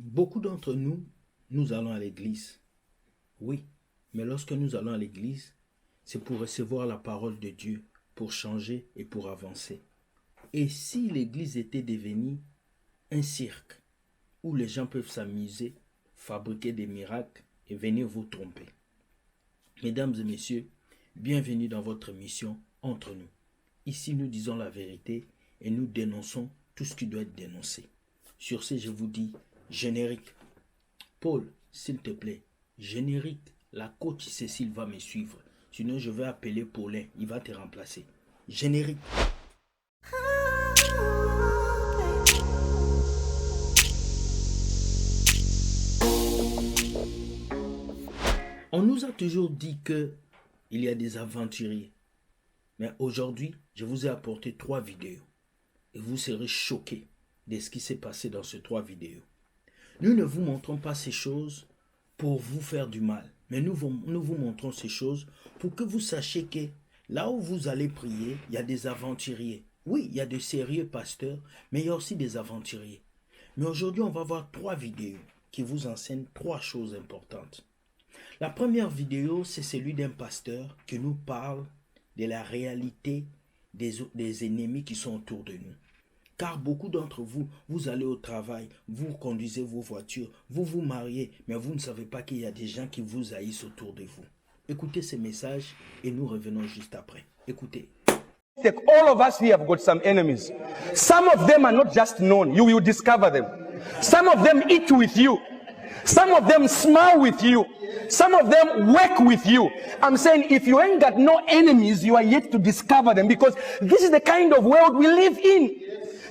Beaucoup d'entre nous, nous allons à l'église. Oui, mais lorsque nous allons à l'église, c'est pour recevoir la parole de Dieu, pour changer et pour avancer. Et si l'église était devenue un cirque où les gens peuvent s'amuser, fabriquer des miracles et venir vous tromper. Mesdames et messieurs, bienvenue dans votre mission Entre nous. Ici, nous disons la vérité et nous dénonçons tout ce qui doit être dénoncé. Sur ce, je vous dis générique. Paul, s'il te plaît, générique. La coach Cécile va me suivre. Sinon, je vais appeler Paulin. Il va te remplacer. Générique. On nous a toujours dit qu'il y a des aventuriers. Mais aujourd'hui, je vous ai apporté 3 vidéos. Et vous serez choqués de ce qui s'est passé dans ces 3 vidéos. Nous ne vous montrons pas ces choses pour vous faire du mal. Mais nous vous montrons ces choses pour que vous sachiez que là où vous allez prier, il y a des aventuriers. Oui, il y a de sérieux pasteurs, mais il y a aussi des aventuriers. Mais aujourd'hui, on va voir 3 vidéos qui vous enseignent 3 choses importantes. La première vidéo, c'est celui d'un pasteur qui nous parle de la réalité des ennemis qui sont autour de nous. Car beaucoup d'entre vous, vous allez au travail, vous conduisez vos voitures, vous vous mariez, mais vous ne savez pas qu'il y a des gens qui vous haïssent autour de vous. Écoutez ces messages et nous revenons juste après. Écoutez. All of us here have got some enemies. Some of them are not just known. You will discover them. Some of them eat with you. Some of them smile with you. Some of them work with you. I'm saying if you ain't got no enemies, you are yet to discover them, because this is the kind of world we live in.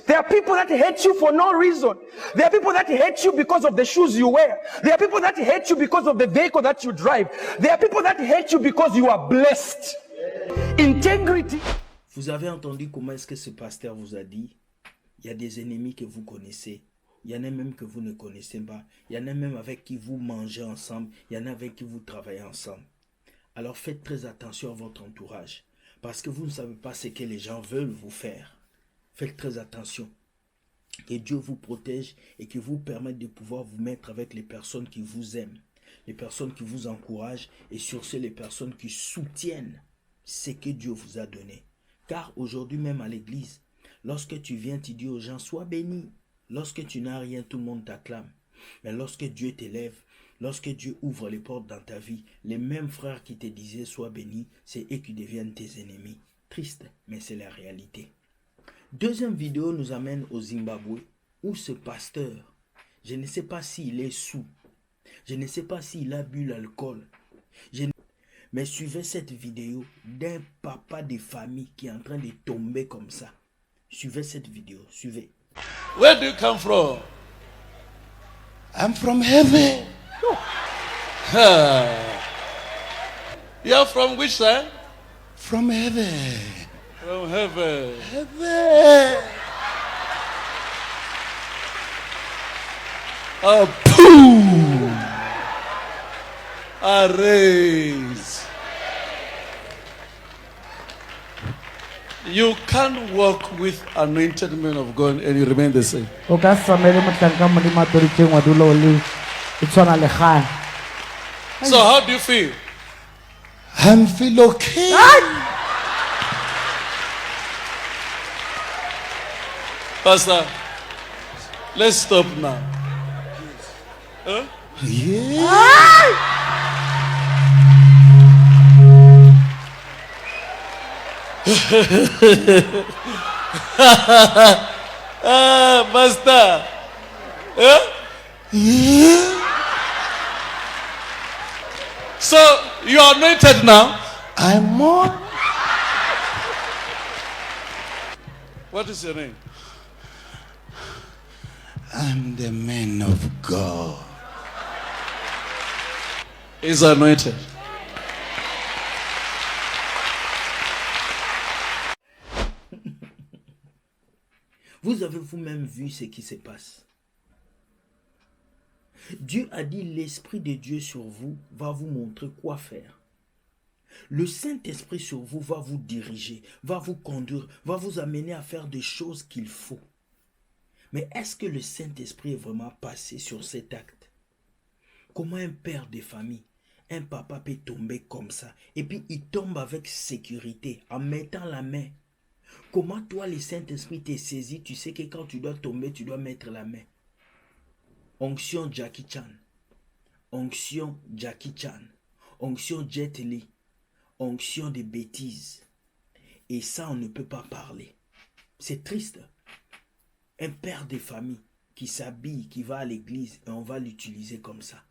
There are people that hate you for no reason. There are people that hate you because of the shoes you wear. There are people that hate you because of the vehicle that you drive. There are people that hate you because you are blessed. Integrity. Vous avez entendu comment est-ce que ce pasteur vous a dit? Il y a des ennemis que vous connaissez. Il y en a même que vous ne connaissez pas. Il y en a même avec qui vous mangez ensemble. Il y en a avec qui vous travaillez ensemble. Alors faites très attention à votre entourage. Parce que vous ne savez pas ce que les gens veulent vous faire. Faites très attention. Que Dieu vous protège et qu'il vous permette de pouvoir vous mettre avec les personnes qui vous aiment. Les personnes qui vous encouragent et sur ce les personnes qui soutiennent ce que Dieu vous a donné. Car aujourd'hui même à l'église, lorsque tu viens, tu dis aux gens, sois béni. Lorsque tu n'as rien, tout le monde t'acclame. Mais lorsque Dieu t'élève, lorsque Dieu ouvre les portes dans ta vie, les mêmes frères qui te disaient sois béni, c'est eux qui deviennent tes ennemis. Triste, mais c'est la réalité. Deuxième vidéo nous amène au Zimbabwe, où ce pasteur, je ne sais pas s'il est sous, je ne sais pas s'il a bu l'alcool, mais suivez cette vidéo d'un papa de famille qui est en train de tomber comme ça. Suivez cette vidéo, suivez. Where do you come from? I'm from heaven. You're from which side? From heaven. From heaven. Heaven. Pooh! Arise. You can't walk with anointed men of God and you remain the same. O ka samele motlanka modimo a toditseng wa dula o le e tshwana le gale. So how do you feel? I'm feel okay. Pastor, let's stop now. Huh? Yeah. Pastor. Huh? Yeah. So you are anointed now? I'm more. What is your name? I'm the man of God. He's anointed. Vous avez vous-même vu ce qui se passe. Dieu a dit l'Esprit de Dieu sur vous va vous montrer quoi faire. Le Saint-Esprit sur vous va vous diriger, va vous conduire, va vous amener à faire des choses qu'il faut. Mais est-ce que le Saint-Esprit est vraiment passé sur cet acte? Comment un père de famille, un papa peut tomber comme ça? Et puis il tombe avec sécurité, en mettant la main. Comment toi, le Saint-Esprit t'est saisi? Tu sais que quand tu dois tomber, tu dois mettre la main. Onction Jackie Chan. Onction Jackie Chan. Onction Jet Li. Onction de bêtises. Et ça, on ne peut pas parler. C'est triste. Un père de famille qui s'habille, qui va à l'église, et on va l'utiliser comme ça.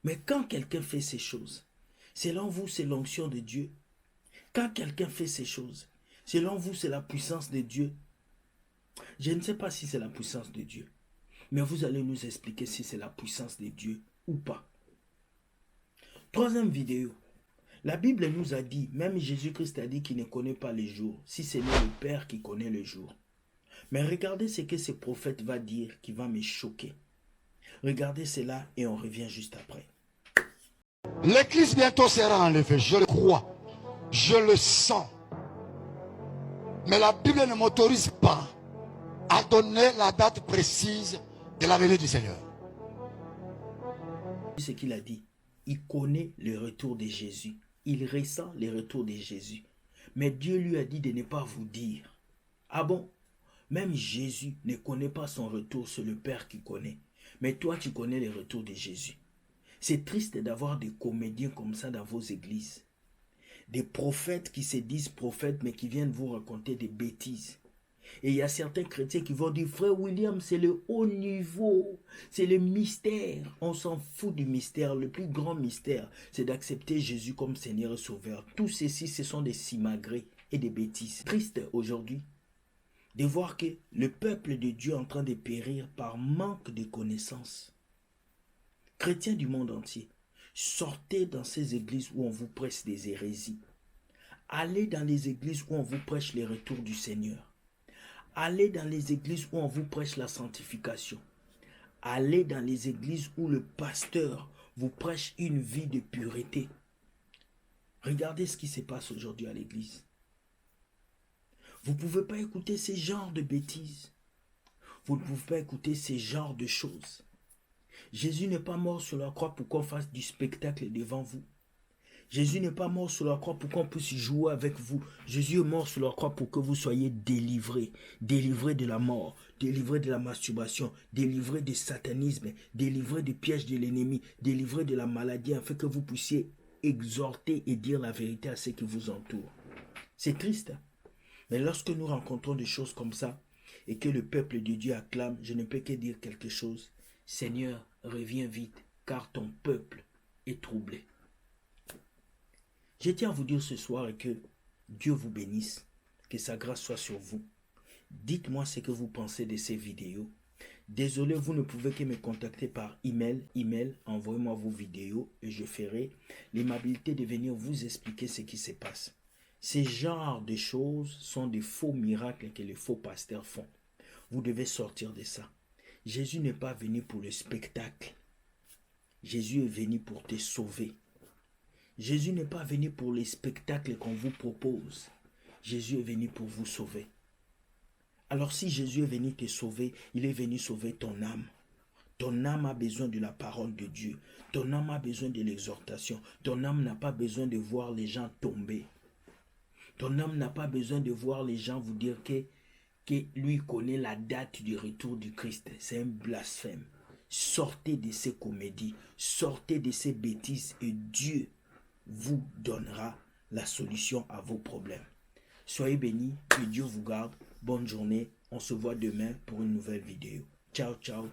Mais quand quelqu'un fait ces choses, selon vous, c'est l'onction de Dieu. Quand quelqu'un fait ces choses, selon vous, c'est la puissance de Dieu. Je ne sais pas si c'est la puissance de Dieu. Mais vous allez nous expliquer si c'est la puissance de Dieu ou pas. Troisième vidéo. La Bible nous a dit, même Jésus-Christ a dit qu'il ne connaît pas les jours, si c'est le Père qui connaît le jour. Mais regardez ce que ce prophète va dire qui va me choquer. Regardez cela et on revient juste après. L'église bientôt sera enlevée, je le crois, je le sens. Mais la Bible ne m'autorise pas à donner la date précise de la venue du Seigneur. Ce qu'il a dit, il connaît le retour de Jésus. Il ressent le retour de Jésus. Mais Dieu lui a dit de ne pas vous dire. Ah bon? Même Jésus ne connaît pas son retour, c'est le Père qui connaît. Mais toi, tu connais le retour de Jésus. C'est triste d'avoir des comédiens comme ça dans vos églises. Des prophètes qui se disent prophètes, mais qui viennent vous raconter des bêtises. Et il y a certains chrétiens qui vont dire, frère William, c'est le haut niveau, c'est le mystère. On s'en fout du mystère. Le plus grand mystère, c'est d'accepter Jésus comme Seigneur et Sauveur. Tout ceci, ce sont des simagrées et des bêtises. Triste aujourd'hui de voir que le peuple de Dieu est en train de périr par manque de connaissances. Chrétiens du monde entier, sortez dans ces églises où on vous prêche des hérésies. Allez dans les églises où on vous prêche les retours du Seigneur. Allez dans les églises où on vous prêche la sanctification. Allez dans les églises où le pasteur vous prêche une vie de pureté. Regardez ce qui se passe aujourd'hui à l'église. Vous ne pouvez pas écouter ces genres de bêtises. Vous ne pouvez pas écouter ces genres de choses. Jésus n'est pas mort sur la croix pour qu'on fasse du spectacle devant vous. Jésus n'est pas mort sur la croix pour qu'on puisse jouer avec vous. Jésus est mort sur la croix pour que vous soyez délivrés. Délivrés de la mort, délivrés de la masturbation, délivrés du satanisme, délivrés du piège de l'ennemi, délivrés de la maladie, afin que vous puissiez exhorter et dire la vérité à ceux qui vous entourent. C'est triste. Mais lorsque nous rencontrons des choses comme ça, et que le peuple de Dieu acclame, je ne peux que dire quelque chose. Seigneur, reviens vite, car ton peuple est troublé. Je tiens à vous dire ce soir que Dieu vous bénisse, que sa grâce soit sur vous. Dites-moi ce que vous pensez de ces vidéos. Désolé, vous ne pouvez que me contacter par email. Envoyez-moi vos vidéos et je ferai l'aimabilité de venir vous expliquer ce qui se passe. Ces genres de choses sont des faux miracles que les faux pasteurs font. Vous devez sortir de ça. Jésus n'est pas venu pour le spectacle. Jésus est venu pour te sauver. Jésus n'est pas venu pour les spectacles qu'on vous propose. Jésus est venu pour vous sauver. Alors si Jésus est venu te sauver, il est venu sauver ton âme. Ton âme a besoin de la parole de Dieu. Ton âme a besoin de l'exhortation. Ton âme n'a pas besoin de voir les gens tomber. Ton âme n'a pas besoin de voir les gens vous dire que lui connaît la date du retour du Christ. C'est un blasphème. Sortez de ces comédies, sortez de ces bêtises et Dieu vous donnera la solution à vos problèmes. Soyez bénis, que Dieu vous garde. Bonne journée. On se voit demain pour une nouvelle vidéo. Ciao, ciao.